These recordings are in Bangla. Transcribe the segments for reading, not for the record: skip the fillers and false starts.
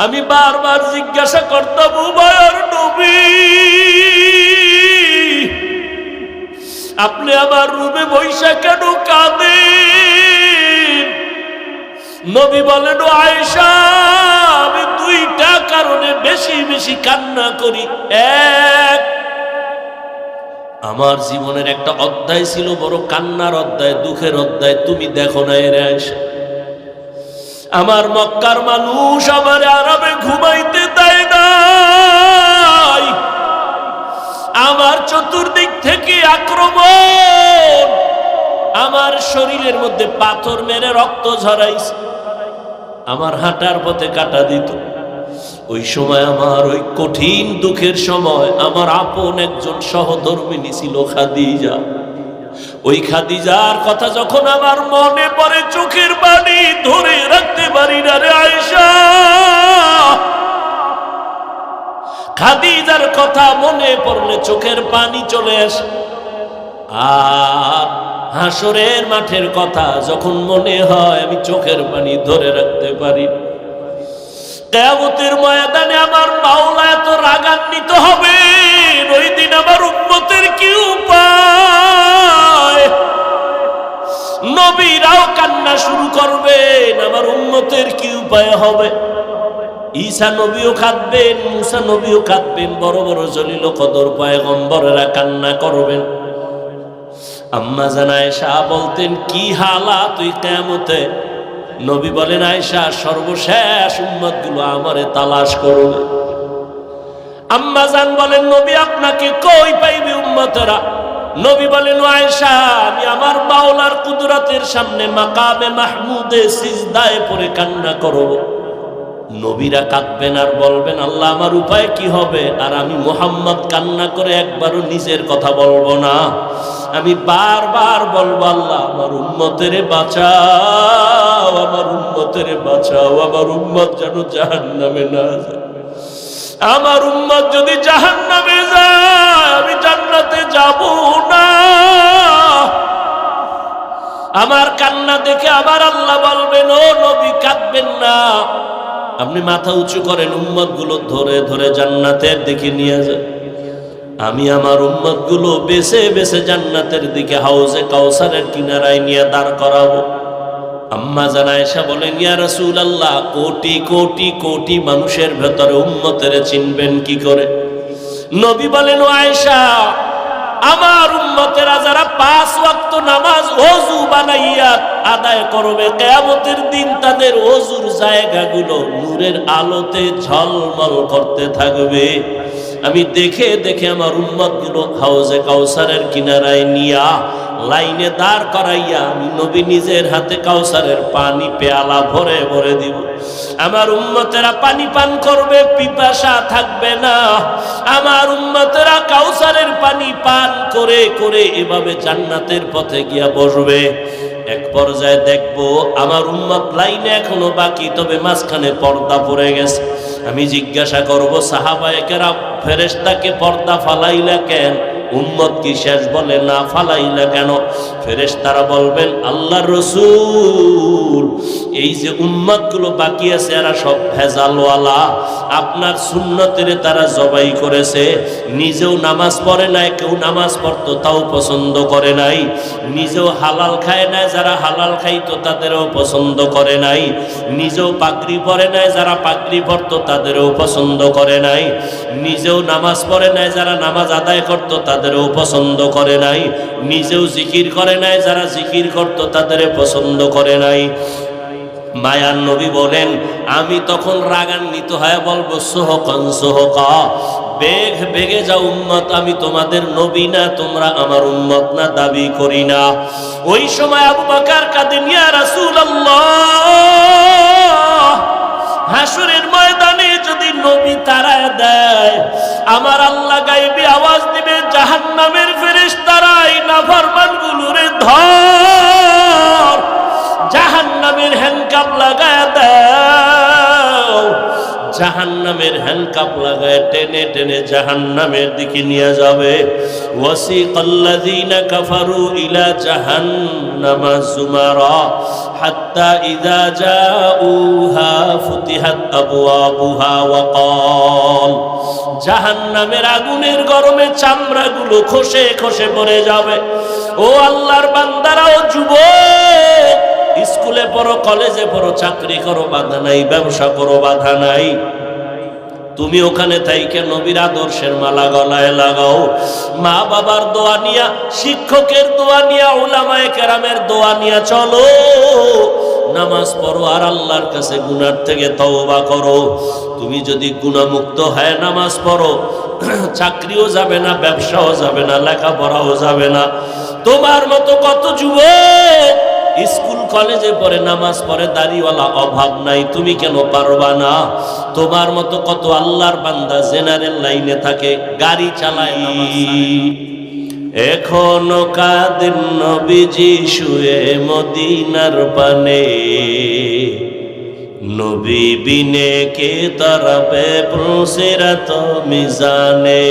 আমি বারবার জিজ্ঞাসা করতাম, উমায়ের নবী, আপনি আমার রুমে বৈশা কেন কাঁদেন? নবী বলেন, ও আয়েশা, আমি দুইটা কারণে বেশি বেশি কান্না করি। এক, আমার জীবনের একটা অধ্যায় ছিল, বড় কান্নার অধ্যায়, দুঃখের অধ্যায়, তুমি দেখো না এর আয়েশা। আমার মক্কার মানুষ আমার আরামে ঘুমাইতে দেয় নাই, আমার চতুর্দিক থেকে আক্রমণ, আমার শরীরের মধ্যে পাথর মেরে রক্ত ঝরাইছে, আমার হাঁটার পথে কাটা দিত। ওই সময় আমার ওই কঠিন দুঃখের সময় আমার আপন একজন সহধর্মিণী ছিল খাদিজা। ওই খাদিজার কথা যখন আমার মনে পড়ে, চোখের পানি ধরে রাখতে পারি না রে আয়েশা। খাদিজার কথা মনে পড়লে চোখের পানি চলে আসে। আর হাসরের মাঠের কথা যখন মনে হয়, আমি চোখের পানি ধরে রাখতে পারি। কিয়ামতের ময়দানে আমার মাওলা এত রাগান্বিত হবে, ওই দিন আমার উম্মতের কি উপায়? নবীরাও কান্না শুরু করবেন, আমার উম্মতের কি উপায় হবে? ঈসা নবীও কাঁদবেন, মুসা নবীও কাঁদবেন, বড় বড় জলিল কদর পয়গম্বরেরা কান্না করবেন। আম্মা জান আয়েশা বলতেন, কি হালাত তুই কিয়ামতে? নবী বলেন, আয়েশা, সর্বশেষ উম্মতগুলো আমারে তালাশ করবে। আম্মা জান বলেন, নবী আপনাকে কই পাইবে উম্মতেরা? নবী বলেন, আয়েশা, আমি আমার মাওলার কুদরতের সামনে মাকামে মাহমুদে সিজদায় পড়ে কান্না করব। নবীরা কাঁদবেন আর বলবেন, আল্লাহ আমার উপায় কি হবে? আর আমি মুহাম্মদ কান্না করে একবারও নিজের কথা বলবো না, আমি বারবার বলবো, আল্লাহ আমার উম্মতেরে বাঁচাও, আমার উম্মতেরে বাঁচাও, আমার উম্মত যেন জাহান্নামে না যায়। আমার উম্মত যদি জাহান্নামে যায়, আমি জান্নাতে যাব না। আমার কান্না দেখে আমার আল্লাহ বলবেন, ও নবী কাঁদবেন না, আপনি মাথা উঁচু করেন, উম্মত গুলো ধরে ধরে জান্নাতের দিকে নিয়ে যান। আমি আমার উম্মত গুলো বেছে বেছে জান্নাতের দিকে হাউজে কাউসারের কিনারায় নিয়ে দাঁড় করাবো। আম্মা জান আয়েশা বলেন, ইয়া রাসূলুল্লাহ, কোটি কোটি কোটি মানুষের ভেতরে উম্মতের চিনবেন কি করে? নবী বলেন, ও আয়েশা, আমার উম্মতেরা যারা 5 ওয়াক্ত নামাজ ওযু বানাইয়া আদায় করবে, কিয়ামতের দিন তাদের ওযুর জায়গাগুলো নূরের আলোতে ঝলমল করতে থাকবে। আমি দেখে দেখে আমার উম্মতগুলো হাউজে কাউসারের কিনারায় নিয়া লাইনে দাঁড় করাইয়া আমি নবী নিজের হাতে কাউসারের পানি পেয়ালা ভরে ভরে দিব। আমার উম্মতেরা পানি পান করবে, পিপাসা থাকবে না। আমার উম্মতেরা কাউসারের পানি পান করে করে এভাবে জান্নাতের পথে গিয়া বসবে। এক পর্যায়ে দেখবো আমার উম্মত লাইনে এখনো বাকি, তবে মাঝখানে পর্দা পড়ে গেছে। আমি জিজ্ঞাসা করব, সাহাবায়ে কেরাম, ফেরেশতাকে পর্দা ফালাইলা কেন? উম্মত কি শেষ? বলে না, ফালাইলা কেন? ফেরেশতারা বলবেন, আল্লাহর রাসূল, এই যে উম্মতগুলো বাকি আছে এরা সব ভেজালওয়ালা, আপনার সুন্নতের তারা জবাই করেছে, নিজেও নামাজ পড়ে নাই, কেউ নামাজ পড়তো তাও পছন্দ করে নাই, নিজেও হালাল খায় নাই, যারা হালাল খাইতো তাদেরও পছন্দ করে নাই, নিজেও পাগড়ি পরে নাই, যারা পাগড়ি পরতো তাদেরও পছন্দ করে নাই, নিজেও নামাজ পড়ে নাই, যারা নামাজ আদায় করতো তাদেরও পছন্দ করে নাই, নিজেও জিকির করে নাই, যারা জিকির করতো তাদের পছন্দ করে নাই। মায়ার নবী বলেন, আমি তখন রাগান্বিত হয়ে বলবো, সোহকান সোহকা, বেগ বেগে যাও উম্মত, আমি তোমাদের নবী না, তোমরা আমার উম্মত না, দাবি করি না। ওই সময় আবু বকর কাঁদেন, ইয়া রাসূলুল্লাহ, হাসরের ময়দানে যদি নবী তাড়ায় দেয়, আমার আল্লাহ গায়বী আওয়াজ দিবে, জাহান্নামের ফেরেশতারাই নাফরমানগুলোরে ধর, জাহান্নামের হ্যান্ডকাপ লাগায় দাও। জাহান্নামের হ্যান্ডকাপ লাগায় টেনে টেনে জাহান্নামের দিকে নিয়ে যাবে। ওয়াসিকাল্লাযীনা কাফারু ইলা জাহান্নামা যুমারা হাত্তা ইযা জাউহা ফুতিহাত আবওয়াবুহা ওয়া ক্বাল, জাহান্নামের আগুনের গরমে চামড়াগুলো খসে খসে পড়ে যাবে। ও আল্লাহর বান্দারা, ও যুবক, স্কুলে পড়ো, কলেজে পড়ো, চাকরি করো, বাধা নাই, ব্যবসা করো, বাধা নাই, তুমি ওখানে থাইকে নবীর আদর্শের মালা গলায় লাগাও। মা বাবার দোয়া নিয়া, শিক্ষকের দোয়া নিয়া, উলামায়ে কেরামের দোয়া নিয়া চলো, নামাজ পড়ো আর আল্লাহর কাছে গুনার থেকে তওবা করো। তুমি যদি গুনাহমুক্ত হয় নামাজ পড়ো, চাকরিও যাবে না, ব্যবসাও যাবে না, লেখাপড়াও যাবে না। তোমার মতো কত যুবক স্কুল কলেজে পড়ে, নামাজ পড়ে, দাড়িওয়ালা, অভাব নাই, তুমি কেন পারবা না? তোমার মতো কত আল্লাহর বান্দা জেনারেল লাইনে থাকে, গাড়ি চালায়, এখনো কাদের নবীজি শুয়ে মদিনার পানে, নবী বিনে কে তরবে পুলসিরাত মিজানে,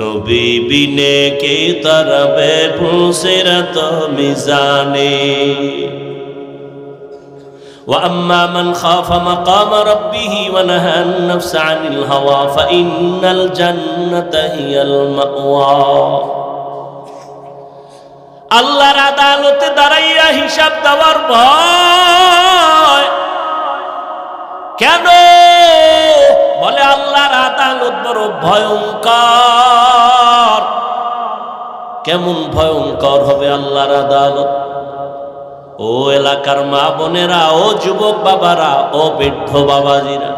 নবী বিনে কে তরবে পুলসিরাত মিজানে। وأما من خاف مقام ربه ونهى النفس عن الهوى فإن الجنة هي المأوى। আল্লাহর আদালতে দাঁড়াইয়া হিসাব দেওয়ার ভয় কেন? বলে আল্লাহর আদালত বড় ভয়ঙ্কর। কেমন ভয়ঙ্কর হবে আল্লাহর আদালত? ও এলাকার মা বোনেরা, ও যুবক বাবারা, ও বৃদ্ধ বাবাজিরা,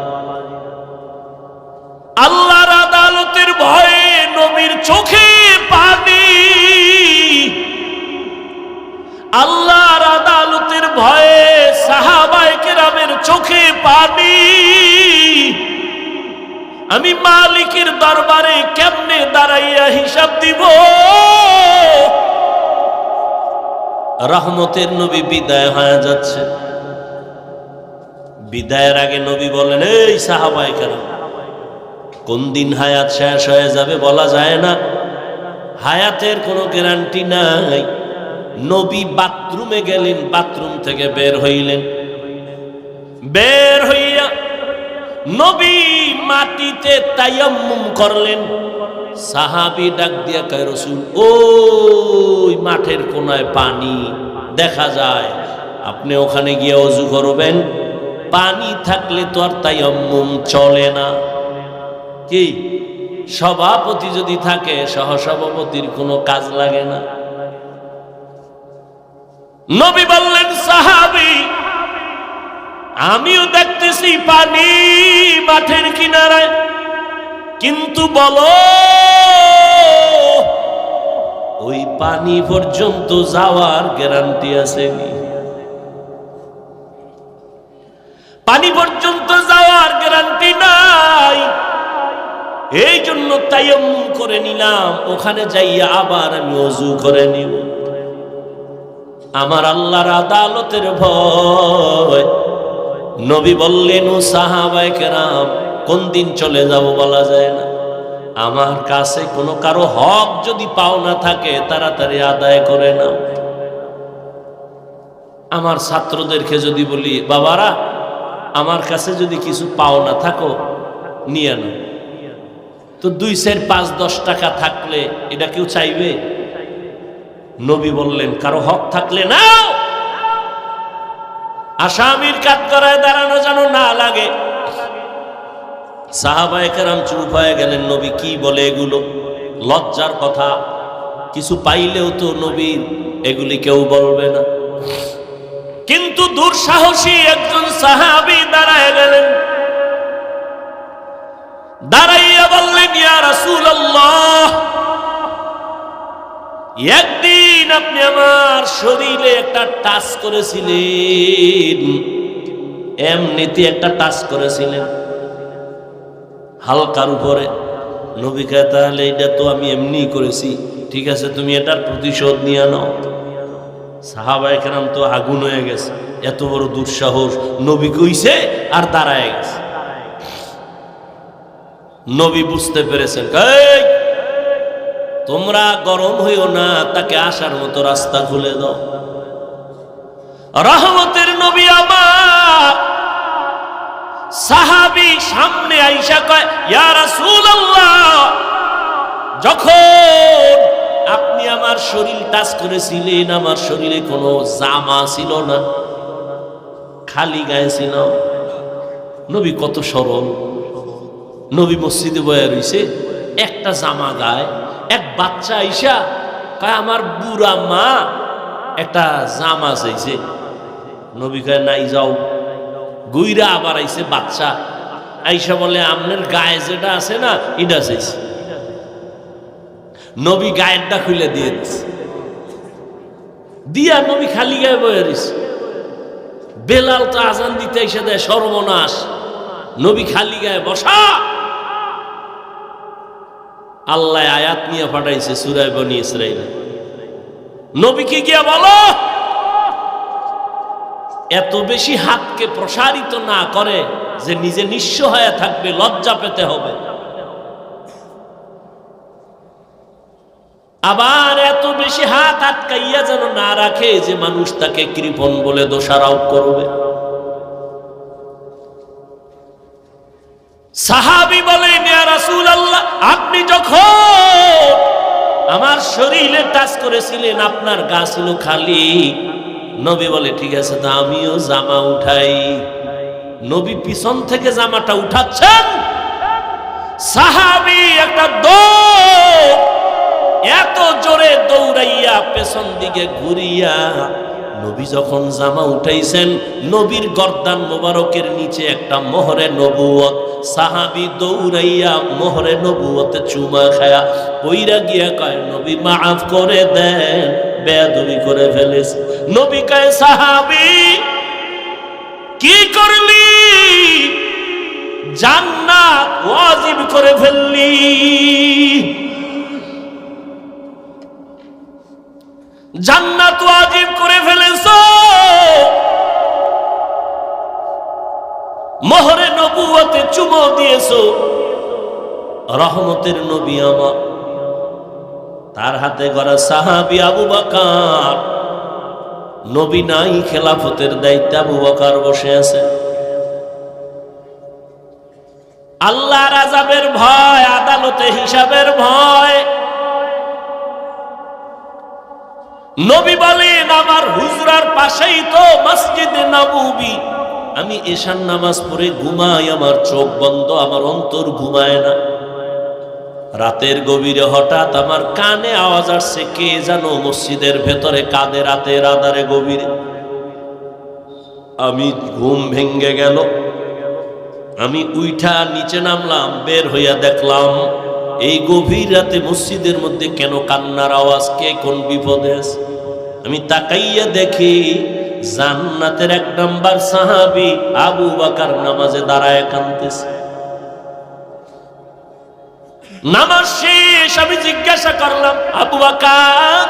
আল্লাহর আদালতের ভয়ে নবীর চোখে পানি, আল্লাহর আদালতের ভয়ে সাহাবায়ে কেরামের চোখে পানি। আমি মালিকের দরবারে কেমনে দাঁড়াইয়া হিসাব দিব? রহমতের নবী বিদায় হয়ে যাচ্ছে। বিদায়ের আগে নবী বলেন, এই সাহাবায়ে কেরাম, কোন দিন হায়াত শেষ হয়ে যাবে বলা যায় না, হায়াতের কোনো গ্যারান্টি নাই। নবী বাথরুমে গেলেন, বাথরুম থেকে বের হইলেন, বের হইয়া নবী মাটিতে তায়াম্মুম করলেন। সাহাবী ডাক দিয়া কয়, রাসূল, ওই মাঠের কোনায় পানি দেখা যায়, আপনি ওখানে গিয়ে ওযু করবেন। পানি থাকলে তো আর তায়াম্মুম চলে না। কি, সভাপতি যদি থাকে, সহসভাপতির কোনো কাজ লাগে না। নবী বললেন, সাহাবী, আমিও দেখতেছি পানি মাঠের কিনারায়, কিন্তু বলো ওই পানি পর্যন্ত যাওয়ার গ্যারান্টি আছে নি? পানি পর্যন্ত যাওয়ার গ্যারান্টি নাই। এই জন্য তায়াম্মুম করে নিলাম, ওখানে যাইয়া আবার আমি ওযু করে নিব। আমার আল্লাহর আদালতের ভয়। নবী বললেন, ও সাহাবায়ে কেরাম, কোন দিন চলে যাব বলা যায় না। আমার কাছে কোনো কারো হক যদি পাওনা থাকে, তাড়াতাড়ি আদায় করে নাও। আমার ছাত্রদেরকে যদি বলি, বাবারা, আমার কাছে যদি কিছু পাওনা থাকো নিয়ে নাও, তো 2, 4, 5, 10 টাকা থাকলে এটা কেউ চাইবে? নবী বললেন, কারো হক থাকলে নাও, আসামির কাঠগড়ায় দাঁড়ানো যেন না লাগে। সাহাবায়ে কেরাম চুপ হয়ে গেলেন। নবী কি বলে এগুলো? লজ্জার কথা। কিছু পাইলেও তো নবীর এগুলি কেউ বলবে না। কিন্তু দুঃসাহসী একজন সাহাবী দাঁড়ায় গেলেন, দাঁড়াইয়া বললেন, ইয়া রাসূলুল্লাহ, একদিন আপনি আমার শরীরে একটা টাচ করেছিলেন, এমনিতে একটা টাচ করেছিলেন হালকার উপরে। নবী কয়, তাহলে এটা তো আমি এমনি করেছি, ঠিক আছে, তুমি এটার প্রতিশোধ নিয়ে নাও। সাহাবায়ে কেরাম তো আগুন হয়ে গেছে, এত বড় দুঃসাহস, নবী কইছে আর দাঁড়ায় গেছে। নবী বুঝতে পেরেছেন, তোমরা গরম হইও না, তাকে আসার মতো রাস্তা খুলে দাও। রহমতের নবী আমার সাহাবী সামনে আইসা কয়, ইয়া রাসূলুল্লাহ, যখন আপনি আমার শরীর টাচ করেছিলেন, আমার শরীরে কোনো জামা ছিল না, খালি গায়ে ছিল। নবী কত সরল। নবী মসজিদে বয়া রইছে, একটা জামা গায়ে। এক বাচ্চা আইসা কয়, আমার বুড়া মা একটা জামা চাইছে। নবী কয়, নাই, যাও। গুইরা আবার আইছে বাচ্চা, আইসা বলে, আপনার গায়ে যেটা আছে না, এটা চাইছে। নবী গায়েরটা খুলে দিয়ে দিচ্ছে, দিয়া নবী খালি গায়ে বয়ে রইছে। বেলাল তো আজান দিতে এসে দেয়, সর্বনাশ, নবী খালি গায়ে বসা। আল্লাহ আয়াত নিয়ে পাঠাইছে সূরা বনী ইসরাঈল। নবীকে গিয়া বলো, এত বেশি হাতকে প্রসারিত না করে যে নিজে নিঃস্ব হয়ে থাকবে, লজ্জা পেতে হবে। আবার এত বেশি হাত আটকাইয়া যেন না রাখে যে মানুষ তাকে কৃপণ বলে দোষারোপ করবে। সাহাবী বলেন, ইয়া রাসূলুল্লাহ, আপনি যখন আমার শরীরে টাচ করেছিলেন, আপনার গা ছিল খালি। নবী বলে, ঠিক আছে, তা আমিও জামা উঠাই। নবী পিছন থেকে জামাটা উঠাচ্ছেন, সাহাবী একটা দৌড়, এত জোরে দৌড়াইয়া পেছন দিকে ঘুরিয়া নবী যখন জামা উঠাইছেন, নবীর গর্দান মোবারকের নিচে একটা মোহরে নবুয়ত। সাহাবী দৌড়াইয়া মোহরে নবুয়তে চুমা খায়া কইরা গিয়া কয়, নবী মাফ করে দেন, বেয়াদবি করে ফেলেছে। নবী কয়, সাহাবী কি করলি? জান্নাত ওয়াজিব করে ফেললি। জান্নাত ওয়াজিব করে ফেলেছো, মোহরে নবুয়তে চুমো দিয়েছো। রহমতের নবী আমার, তার হাতে গড়া সাহাবী আবু বকর। নবী নাই, খেলাফতের দায়িত্বে আবু বকর বসে আছে। আল্লাহর আযাবের ভয়, আদালতে হিসাবের ভয়। নবী বলেন, আমার হুজরার পাশেই তো মসজিদে নববী। আমি এশার নামাজ পড়ে ঘুমাই, আমার চোখ বন্ধ, আমার অন্তর ঘুমায় না। রাতের গভীরে হঠাৎ আমার কানে আওয়াজ আসছে, কে জানো মসজিদের ভেতরে কাঁদে রাতের আধারে গভীরে। আমি ঘুম ভেঙ্গে গেল, আমি উইঠা নিচে নামলাম, বের হইয়া দেখলাম এই গভীর রাতে মসজিদের মধ্যে কেন কান্নার আওয়াজ, কে কোন বিপদে আছে। আমি তাকাইয়া দেখি জান্নাতের 1 নাম্বার সাহাবী আবু বকর নামাজে দাঁড়ায় কাঁদতেছে। নামাজ শেষ, আমি জিজ্ঞাসা করলাম, আবু বকর,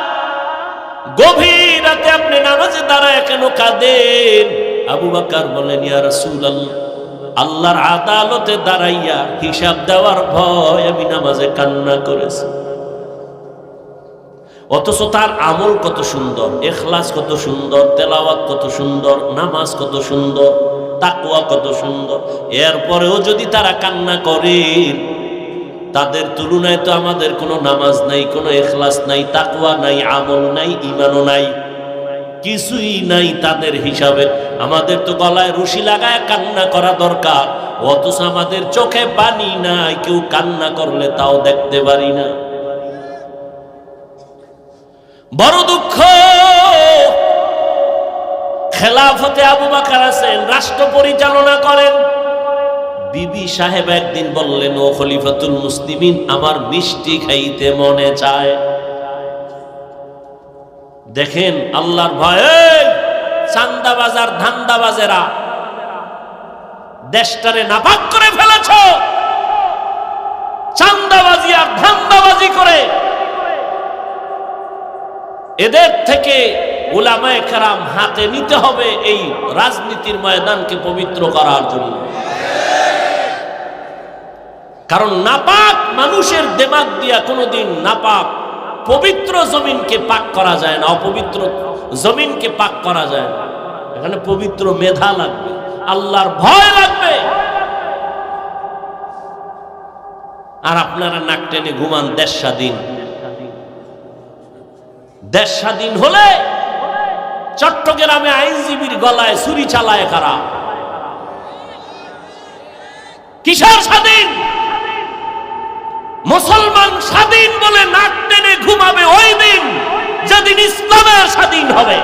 গভীর রাতে আপনি নামাজে দাঁড়ায় কেন কাঁদেন? আবু বকর বলেন, ইয়া রাসূলুল্লাহ, আল্লাহর আদালতে দাঁড়াইয়া হিসাব দেওয়ার ভয় আমি নামাজে কান্না করেছি। অথচ তার আমল কত সুন্দর, ইখলাস কত সুন্দর, তেলাওয়াত কত সুন্দর, নামাজ কত সুন্দর, তাকওয়া কত সুন্দর। এরপরেও যদি তারা কান্না করে, তাদের তুলনায় তো আমাদের কোনো নামাজ নাই, কোনো ইখলাস নাই, তাকওয়া নাই, আমল নাই, ঈমানও নাই, কিছুই নাই তাদের হিসাবে। আমাদের তো গলায় রশি লাগায় কান্না করা দরকার, অথচ আমাদের চোখে পানি নাই, কেউ কান্না করলে তাও দেখতে পারি না। বড় দুঃখ। খেলাফতে আবু বকর আছেন, রাষ্ট্র পরিচালনা করেন। বিবি সাহেব একদিন বললেন, ও খলিফাতুল মুসলিমিন, আমার মিষ্টি খাইতে মনে চায়। দেখেন আল্লাহর ভয়ে চান্দাবাজার ধান্দাবাজেরা দেশটারে নাপাক করে ফেলেছ। চান্দাবাজি আর ধান্দাবাজি করে এদের থেকে উলামায়ে কেরাম হাতে নিতে হবে এই রাজনীতির ময়দানকে পবিত্র করার জন্য। কারণ নাপাক মানুষের দিমাগ দিয়া কোনোদিন নাপাক পবিত্র জমিনকে পাক করা যায় না, অপবিত্র জমিনকে পাক করা যায় না। এখানে পবিত্র মেধা লাগবে, আল্লাহর ভয় লাগবে। আর আপনারা নাক টেনে ঘুমান দেশ স্বাধীন। দেশ স্বাধীন হলে চট্টগ্রামে আইনজীবীর গলায় ছুরি চালায় কারা? কিসের স্বাধীন? মুসলমান স্বাধীন বলে নাক টেনে ঘুমাবে ওই দিন যেদিন ইসলামের স্বাধীন হবে।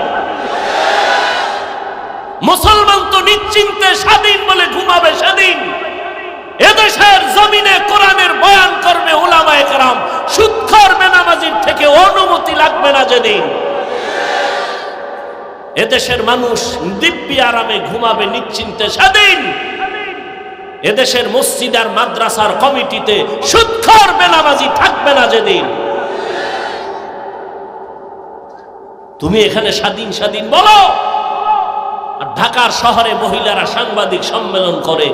মুসলমান তো নিশ্চিন্তে স্বাধীন বলে ঘুমাবে সেদিন এদেশের জমিনে কোরআনের বয়ান করবে উলামায়ে কেরাম, সুদখোর বেনামাজির থেকে অনুমতি লাগবে না যেদিন। এদেশের মানুষ দিব্যি আরামে ঘুমাবে নিশ্চিন্তে সেদিন এদেশের মসজিদ আর মাদ্রাসার কমিটিতে সুদখোর বেনামাজি থাকবে না যেদিন। তুমি এখানে স্বাধীন স্বাধীন বলো, আর ঢাকার শহরে মহিলারা সাংবাদিক সম্মেলন করে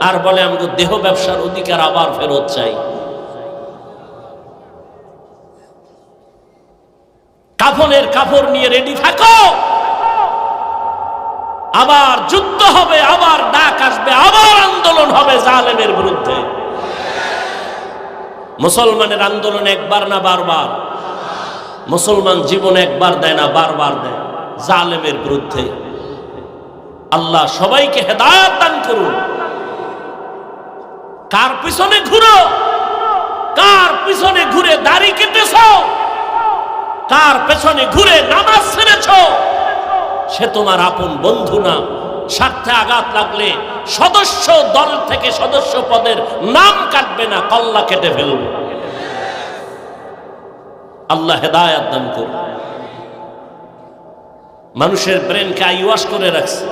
আর বলে আমাকে দেহ ব্যবসার অধিকার আবার ফেরত চাই। কাফনের কাপড় নিয়ে রেডি থাকো, আবার যুদ্ধ হবে, আবার ডাক আসবে, আবার আন্দোলন হবে জালেমের বিরুদ্ধে। মুসলমানের আন্দোলন একবার না বারবার? মুসলমান জীবন একবার দেয় না, বারবার দেয় জালেমের বিরুদ্ধে। আল্লাহ সবাইকে হেদায়েত দান করুন। কার পিছনে ঘুরো? কার পিছনে ঘুরে দাড়ি কেটেছ? কার পেছনে ঘুরে নামাজ ছেড়েছ? সে তোমার আপন বন্ধু না। স্বার্থে আঘাত লাগলে সদস্য দল থেকে সদস্য পদের নাম কাটবে না, কল্লা কেটে ফেলবে। আল্লাহ হেদায়েত দান করুন। মানুষের ব্রেনকে আইওয়াশ করে রাখছে।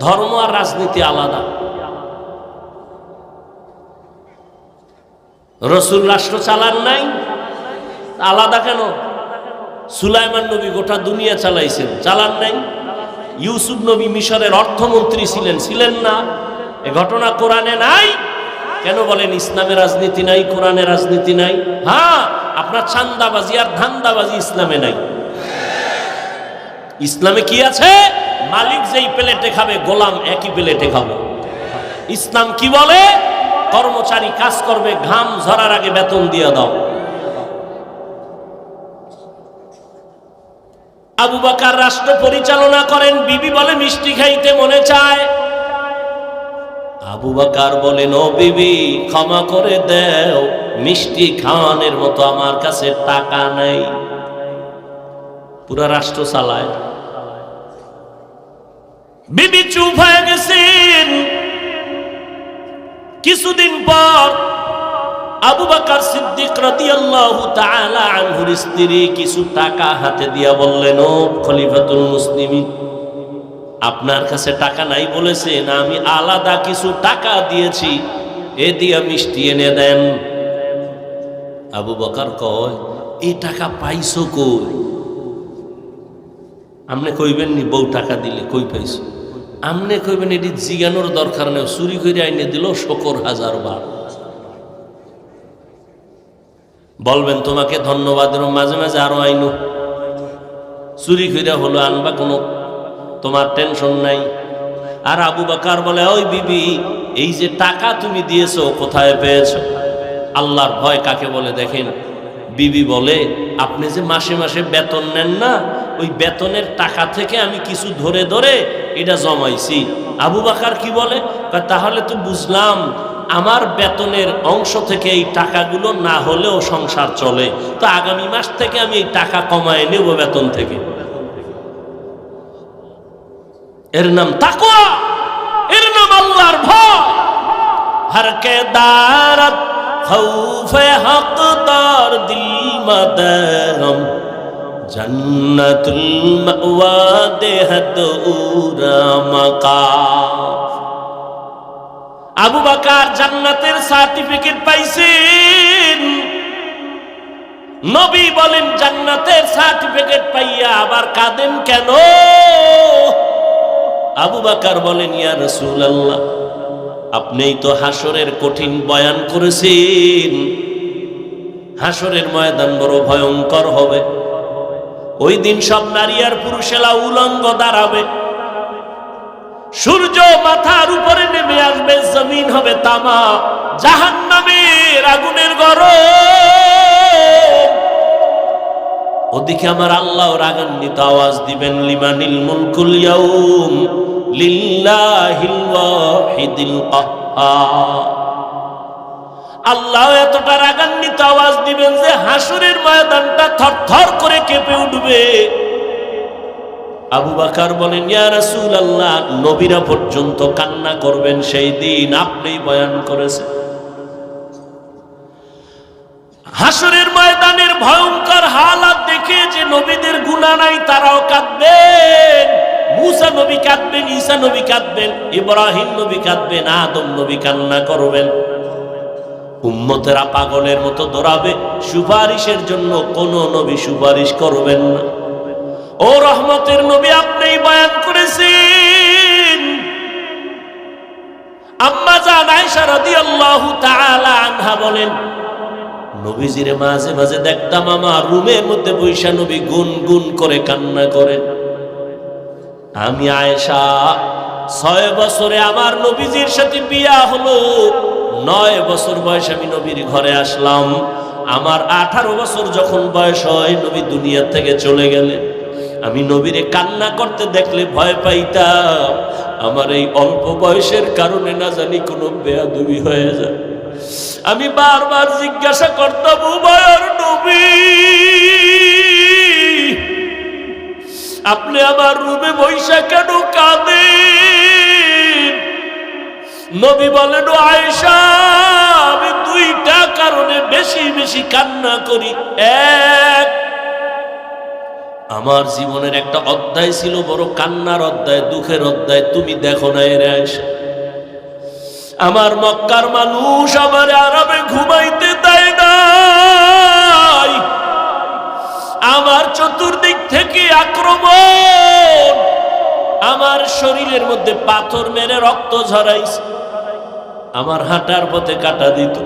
ধর্ম আর রাজনীতি আলাদা। রসুল রাষ্ট্র চালান নাই, আলাদা কেন? সুলাইমান নবী গোটা দুনিয়া চালাইছেন, চালান নাই? ইউসুফ নবী মিশরের অর্থমন্ত্রী ছিলেন, ছিলেন না? এ ঘটনা কোরআনে নাই? কেন বলেন ইসলামে রাজনীতি নাই, কোরআনে রাজনীতি নাই? হ্যাঁ, আপনার চান্দাবাজি আর ধান্দাবাজি ইসলামে নাই। ইসলামে কি আছে? মালিক যেই প্লেটে খাবে গোলাম একই প্লেটে খাবে। ইসলাম কি বলে? কর্মচারী কাজ করবে, ঘাম ঝরার আগে বেতন দিয়ে দাও। আবু বকর রাষ্ট্র পরিচালনা করেন, বিবি বলে মিষ্টি খাইতে মনে চায়। আবু বকর বলেন, ও বিবি ক্ষমা করে দাও, মিষ্টি খাওয়ানোর মতো আমার কাছে টাকা নাই। পুরা রাষ্ট্র চালায়। বিবি চুপ হয়ে গেছেন। কিছুদিন পর আবু বকর সিদ্দিক রাদিয়াল্লাহু তাআলা আনহুর স্ত্রী কিছু টাকা হাতে দিয়া বললেন, ও খলিফাতুল মুসলিমিন, আপনার কাছে টাকা নাই বলেছেন, আমি আলাদা কিছু টাকা দিয়েছি, এ দিয়া মিষ্টি এনে দেন। আবু বকর কয়, এই টাকা পাইছো কই? আমনে কইবেন নি বউ টাকা দিলে কই পাইছো? আমনে কইবেন এটি জিজ্ঞানোর দরকার নেই, চুরি করে আইনে দিল 70,000 বার। বলবেন তোমাকে ধন্যবাদের মাঝে মাঝে আরো আইনো, চুরি করে হলো আনবা, কোনো তোমার টেনশন নাই। আর আবু বকর বলে, ওই বিবি, এই যে টাকা তুমি দিয়েছো কোথায় পেয়েছো? আল্লাহর ভয় কাকে বলে দেখেন। বিবি বলে, আপনি যে মাসে মাসে বেতন নেন না, ওই বেতনের টাকা থেকে আমি কিছু ধরে ধরে এটা জমাইছি। আবু বকর কি বলে, তাহলে তো বুঝলাম আমার বেতনের অংশ থেকে এই টাকাগুলো না হলেও সংসার চলে, তো আগামী মাস থেকে আমি এই টাকা কমায় নেব বেতন থেকে। এর নাম তাকওয়া, এর নাম আল্লাহর ভয়। হর কে দারত খৌফে হক দার দিল মদরম, জান্নাতুল মাওয়া দেহত উরা মাকাম। আবু বকর জান্নাতের সার্টিফিকেট পাইছেন। নবী বলেন, জান্নাতের সার্টিফিকেট পাইয়া আবার কাঁদেন কেন? আবু বকর বলেন, ইয়া রাসূলুল্লাহ, আপনিই তো হাসরের কঠিন বয়ান করেছেন, হাসরের ময়দান বড় ভয়ঙ্কর হবে। ওই দিন সব নারী আর পুরুষেরা উলঙ্গ দাঁড়াবে, সূর্য মাথার উপরে নেমে আসবে, জমিন হবে তামা, জাহান্নামের আগুনের গরম। ওদিকে আমার আল্লাহ রাগান্বিত আওয়াজ দিবেন, লিমানিল মুলকুল ইয়াউম লিল্লাহিল ওয়াহিদিল কাহ্হার। আল্লাহ এতটা রাগান্বিত আওয়াজ দিবেন যে হাসরের ময়দানটা থরথর করে কেঁপে উঠবে। আবু বকর বলেন, ইয়া রাসূলুল্লাহ, নবীরা পর্যন্ত কান্না করবেন সেই দিন, আপনিই বয়ান করেছেন। হাসরের ময়দানের ভয়ঙ্কর হালাত দেখে যে নবীদের গুনাহ নাই তারাও কাঁদবেন। মুসা নবী কাঁদবেন, ঈসা নবী কাঁদবেন, ইব্রাহিম নবী কাঁদবেন, আদম নবী কান্না করবেন। উম্মতেরা পাগলের মতো দৌড়াবে, সুপারিশের জন্য কোন নবী সুপারিশ করবেন না। ও রহমতের নবী, আপনিই বয়ান করেছেন। আম্মা জান আয়েশা রাদিয়াল্লাহু তাআলা আনহা বলেন, নবীজিরে মাঝে মাঝে দেখতাম আমার রুমের মধ্যে বৈশা নবী গুনগুন করে কান্না করেন। আমি আয়েশা 6 বছরে আমার নবীজির সাথে বিয়া হলো, 9 বছর বয়সে আমি নবীর ঘরে আসলাম। আমার 18 বছর যখন বয়স হয় নবী দুনিয়া থেকে চলে গেলেন। আমি নবীরে কান্না করতে দেখলে ভয় পাইতাম, আমার এই অল্প বয়সের কারণে না জানি কোনো বেয়াদবি হয়ে যায়। আমি বারবার জিজ্ঞাসা করতাম, ও মায়ার নবী, আপনি আমার রুমে বৈশা কেন কাঁদেন? নবী বলেন, ও আয়েশা, আমি 2টা কারণে বেশি বেশি কান্না করি। এক, আমার জীবনের একটা অধ্যায় ছিল বড় কান্নার অধ্যায়, দুঃখের অধ্যায়, তুমি দেখো না এর আয়েশা। আমার মক্কার মানুষ আমার আরামে ঘুমাইতে দেয় নাই, আমার চতুর্দিক থেকে আক্রমণ, আমার শরীরের মধ্যে পাথর মেরে রক্ত ঝরাইছে, আমার হাঁটার পথে কাটা দিত।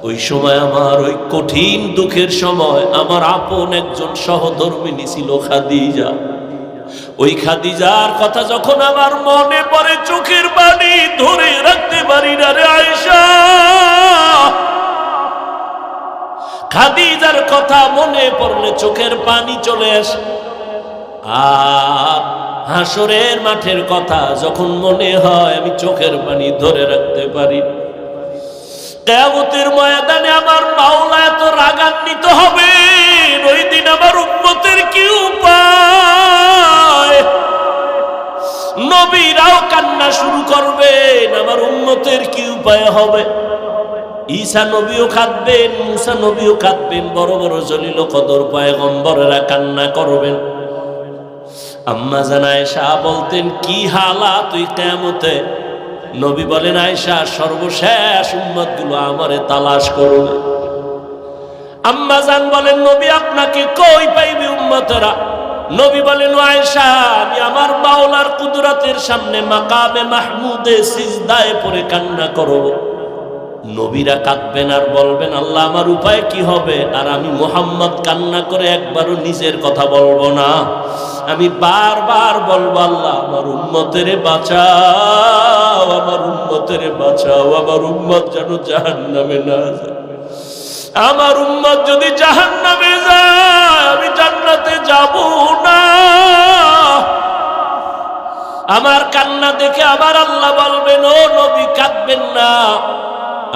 ওই সময় আমার ওই কঠিন দুঃখের সময় আমার আপন একজন সহধর্মিণী ছিল খাদিজা। ওই খাদিজার কথা যখন আমার মনে পড়ে চোখের পানি ধরে রাখতে পারি না রে আয়েশা। খাদিজার কথা মনে পড়লে চোখের পানি চলে আসে। আর হাসরের মাঠের কথা যখন মনে হয় আমি চোখের পানি ধরে রাখতে পারি। কিয়ামতের ময়দানে আমার মাওলা এত রাগান্বিত হবে, ওই দিন আমার উম্মতের কি উপায়? নবীরাও কান্না শুরু করবেন, আমার উম্মতের কি উপায় হবে? ঈসা নবীও কাঁদবেন, মুসা নবীও কাঁদবেন, বড় বড় জলিল কদর পয়গম্বরেরা কান্না করবেন। আম্মা জান আয়েশা বলতেন, কি হালাত ওই কিয়ামতে? নবী বলেন, আয়েশা, সর্বশেষ উম্মতগুলো আমারে তালাশ করবে। আম্মা জান বলেন, নবী আপনাকে কই পাইবে উম্মতেরা? নবী বলেন, আয়েশা, আমি আমার মাওলার কুদরতের সামনে মাকামে মাহমুদে সিজদায় পড়ে কান্না করব। নবীরা কাঁদবেন আর বলবেন, আল্লাহ আমার উপায় কি হবে? আর আমি মুহাম্মদ কান্না করে একবারও নিজের কথা বলবো না, আমি বারবার বলবো, আল্লাহ আমার উম্মতেরে বাঁচাও, আমার উম্মতেরে বাঁচাও, আমার উম্মত যেন জাহান্নামে না যায়। আমার উম্মত যদি জাহান্নামে যায় আমি জান্নাতে যাব না। আমার কান্না দেখে আমার আল্লাহ বলবেন, ও নবী কাঁদবেন না,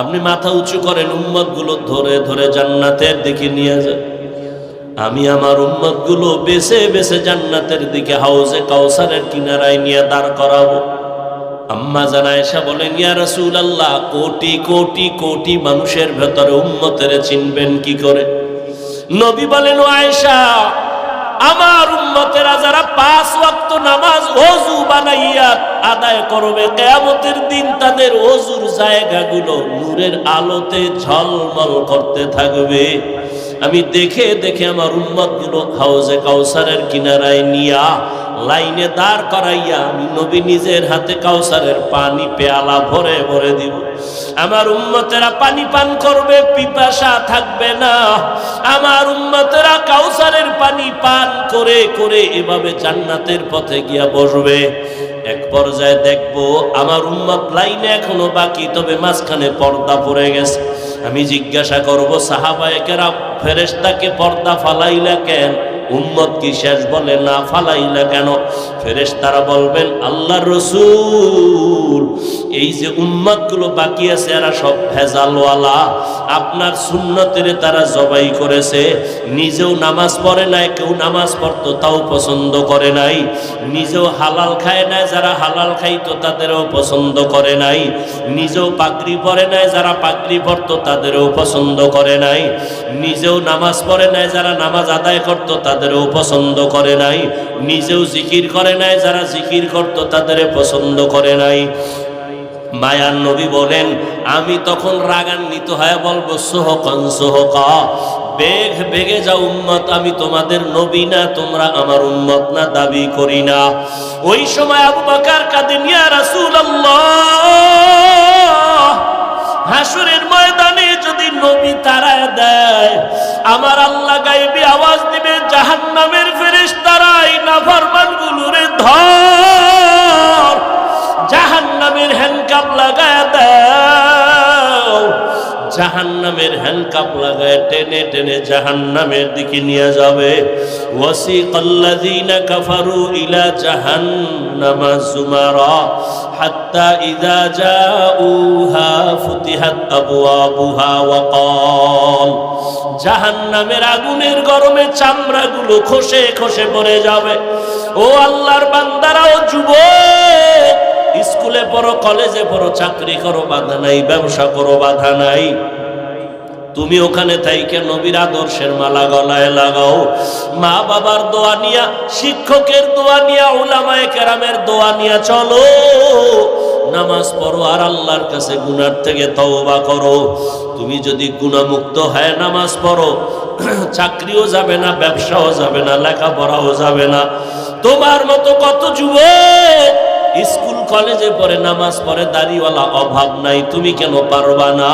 আপনি মাথা উঁচু করেন, উম্মত গুলো ধরে ধরে জান্নাতের দিকে নিয়ে যান। আমি আমার উম্মত গুলো বেছে বেছে জান্নাতের দিকে হাউজে কাউসারের কিনারায় নিয়ে দাঁড় করাবো। আম্মা জান আয়েশা বলেন, ইয়া রাসূলুল্লাহ, কোটি কোটি কোটি মানুষের ভেতরে উম্মতের চিনবেন কি করে? নবী বলেন, ও আয়েশা, আমার উম্মতেরা যারা 5 ওয়াক্ত নামাজ ওযু বানাইয়া আদায় করবে, কিয়ামতের দিন তাদের ওযুর জায়গাগুলো নূরের আলোতে ঝলমল করতে থাকবে। আমি দেখে দেখে আমার উম্মতগুলো হাউজে কাউসারের কিনারায় নিয়া লাইনে দাঁড় করাইয়া আমি নবী নিজের হাতে কাউসারের পানি পেয়ালা ভরে ভরে দিব। আমার উম্মতেরা পানি পান করবে, পিপাসা থাকবে না। আমার উম্মতেরা কাউসারের পানি পান করে করে এভাবে জান্নাতের পথে গিয়া বসবে। এক পর্যায়ে দেখবো আমার উম্মত লাইনে এখনো বাকি, তবে মাঝখানে পর্দা পড়ে গেছে। আমি জিজ্ঞাসা করব, সাহাবায়ে কেরাম, ফেরেশতাকে পর্দা ফালাইলা কেন? উম্মত কি শেষ? বলে না, ফালাইলা কেন? ফেরেশতারা বলবেন, আল্লাহর রাসূল, এই যে উম্মতগুলো বাকি আছে এরা সব ভেজালওয়ালা, আপনার সুন্নতের তারা জবাই করেছে, নিজেও নামাজ পড়ে নাই, কেউ নামাজ পড়তো তাও পছন্দ করে নাই, নিজেও হালাল খায় নাই, যারা হালাল খাইতো তাদেরও পছন্দ করে নাই, নিজেও পাগড়ি পরে নাই, যারা পাগড়ি পরতো তাদেরও পছন্দ করে নাই, নিজেও নামাজ পড়ে নাই, যারা নামাজ আদায় করতো তাদেরও পছন্দ করে নাই, নিজেও জিকির করে নাই, যারা জিকির করতো তাদের পছন্দ করে নাই। মায়ার নবী বলেন, আমি তখন রাগান্বিত হয়ে বলবো, সোহকান সোহকা, বেগ বেগে যাও উম্মত, আমি তোমাদের নবী না, তোমরা আমার উম্মত না, দাবি করি না। ওই সময় আবু বকর কাঁদেন, ইয়া রাসূলুল্লাহ, হাসরের ময়দানে যদি নবী তাড়ায় দেয়, আমার আল্লাহ গায়বী আওয়াজ দিবে, জাহান্নামের ফেরেশতারাই নাফরমানগুলোরে ধর, জাহান্নামের হ্যান্ডকাপ লাগায় দাও। জাহান্নামের হ্যান্ডকাপ লাগায় টেনে টেনে জাহান্নামের দিকে নিয়ে যাবে। ওয়াসিকাল্লাযীনা কাফারু ইলা জাহান্নামা যুমারা হাত্তা ইযা জাউহা ফুতিহাত আবওয়াবুহা ওয়া ক্বাল, জাহান্নামের আগুনের গরমে চামড়াগুলো খসে খসে পড়ে যাবে। ও আল্লাহর বান্দারা, ও যুবক, স্কুলে পড়ো, কলেজে পড়ো, চাকরি করো, বাধা নাই, ব্যবসা করো, বাধা নাই, তুমি ওখানে থাইকে নবীর আদর্শের মালা গলায় লাগাও। মা বাবার দোয়া নিয়া, শিক্ষকের দোয়া নিয়া, উলামায়ে কেরামের দোয়া নিয়া চলো, নামাজ পড়ো আর আল্লাহর কাছে গুনার থেকে তওবা করো। তুমি যদি গুনাহমুক্ত হয় নামাজ পড়ো, চাকরিও যাবে না, ব্যবসাও যাবে না, লেখাপড়াও যাবে না। তোমার মতো কত যুবক স্কুল কলেজে পড়ে, নামাজ পড়ে, দাড়িওয়ালা, অভাব নাই, তুমি কেন পারবা না?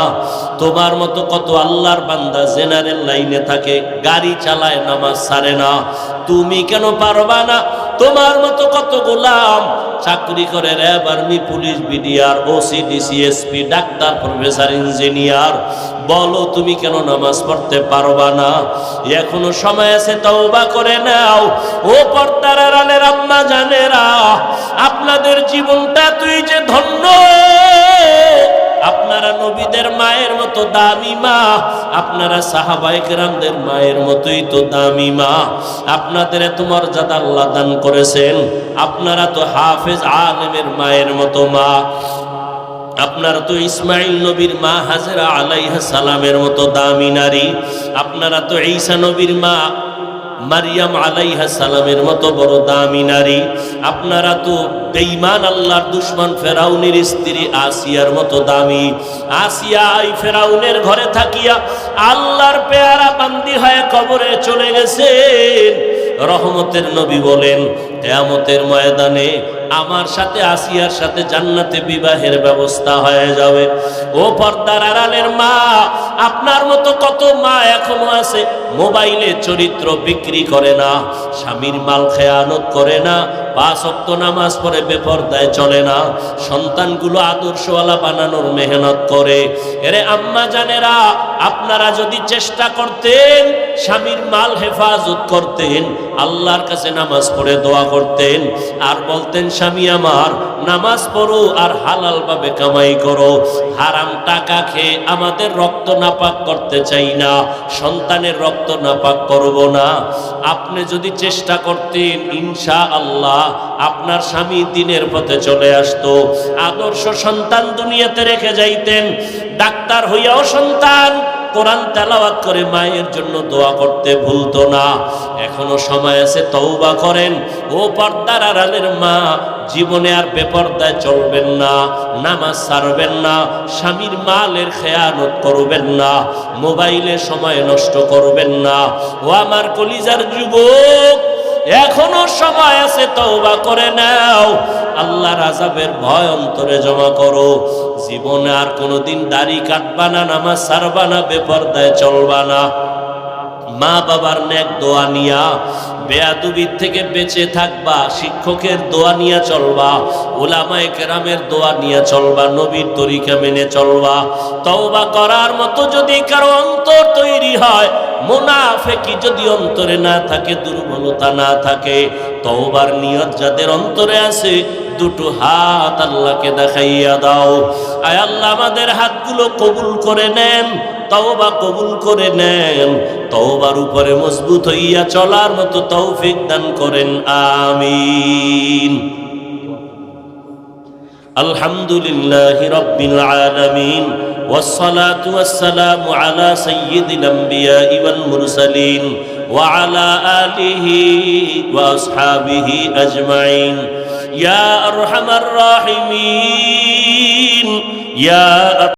তোমার মতো কত আল্লাহর বান্দা জেনারেল লাইনে থাকে, গাড়ি চালায়, নামাজ ছাড়ে না, তুমি কেন পারবা না? তোমার মতো কত গোলাম চাকরি করে, RAB, army, police, BDR, OC, DC, SP, doctor, professor, engineer, বলো তুমি কেন নামাজ পড়তে পারবা না? এখনো সময় আছে, তওবা করে নাও। ও পর্দার আড়ালের আম্মা জানেরা, আপনাদের জীবনটা তুই যে ধন্য, আপনারা নবীদের মায়ের মতো দামি মা, আপনারা সাহাবায়ে কেরামদের মায়ের মতোই তো দামি মা, আপনাদের এত মর্যাদা আল্লাহ দান করেছেন। আপনারা তো হাফেজ আলেমের মায়ের মতো মা, আপনারা তো ইসমাইল নবীর মা হাজেরা আলাইহিস সালামের মতো দামি নারী, আপনারা তো ঈসা নবীর মা মারিয়াম আলাইহিস সালামের মতো বড় দামি নারী, আপনারা তো বেঈমান আল্লাহর দুশমন ফেরাউনের স্ত্রী আসিয়ার মতো দামি। আসিয়া এই ফেরাউনের ঘরে থাকিয়া আল্লাহর পেয়ারা বান্দি হয়ে কবরে চলে গেছেন। রহমতের নবী বলেন, কিয়ামতের ময়দানে আমার সাথে আসিয়ার সাথে জান্নাতে বিবাহের ব্যবস্থা হয়ে যাবে। ও পর্দার আড়ালের মা, আপনার মতো কত মা এখনো আছে, মোবাইলে চরিত্র বিক্রি করে না, স্বামীর মাল খেয়ানত করে না, 5 ওয়াক্ত নামাজ পড়ে বেপরদায় চলে না, সন্তানগুলো আদর্শওয়ালা বানানোর মেহনত করে। এরে আম্মা জানেরা, আপনারা যদি চেষ্টা করতেন, স্বামীর মাল হেফাজত করতেন, আল্লাহর কাছে নামাজ পড়ে দোয়া করতেন, আর বলতেন, স্বামী আমার নামাজ পড়ো আর হালাল ভাবে কামাই করো, হারাম টাকা খেয়ে আমাদের রক্ত নাপাক করতে চাই না, সন্তানের রক্ত নাপাক করব না। আপনি যদি চেষ্টা করতেন, ইনশাআল্লাহ আপনার স্বামী দিনের পথে চলে আসতো, আদর্শ সন্তান দুনিয়াতে রেখে যাইতেন। ডাক্তার হইয়াও সন্তান কোরআন তেলাওয়াত করে মায়ের জন্য দোয়া করতে ভুলতো না। এখনো সময় আছে, তওবা করেন। ও পর্দার আড়ালের মা, জীবনে আর বেপরদায় চলবেন না, নামাজ ছাড়বেন না, স্বামীর মালের খেয়ানত করবেন না, মোবাইলে সময় নষ্ট করবেন না। ও আমার কলিজার যুবক, এখনো সময় আছে, তওবা করে নাও। আল্লাহর আযাবের ভয় অন্তরে জমা করো। জীবনে আর কোনোদিন দাড়ি কাটবা না, নামাজ ছাড়বা না, বেপরদায় চলবা না। মা বাবার নেক দোয়া নিয়া বেয়াদবির থেকে বেঁচে থাকবা, শিক্ষকের দোয়া নিয়ে চলবা, উলামায়ে কেরামের দোয়া নিয়ে চলবা, নবীর তরিকা মেনে চলবা। তওবা করার মতো যদি কারো অন্তর তৈরি হয়, মুনাফিকি যদি অন্তরে না থাকে, দুর্বলতা না থাকে, তওবার নিয়ত যাদের অন্তরে আছে, দুটো হাত আল্লাহকে দেখাইয়া দাও। আয় আল্লাহ, আমাদের হাতগুলো কবুল করে নেন, তওবা কবুল করে নেন, তওবার উপরে মজবুত হইয়া চলার মতো তৌফিক দান করেন, আমিন। আলহামদুলিল্লাহি রাব্বিল আলামিন, والصلاة والسلام على سيد الأنبياء والمرسلين وعلى آله وأصحابه أجمعين. يا أرحم الراحمين، يا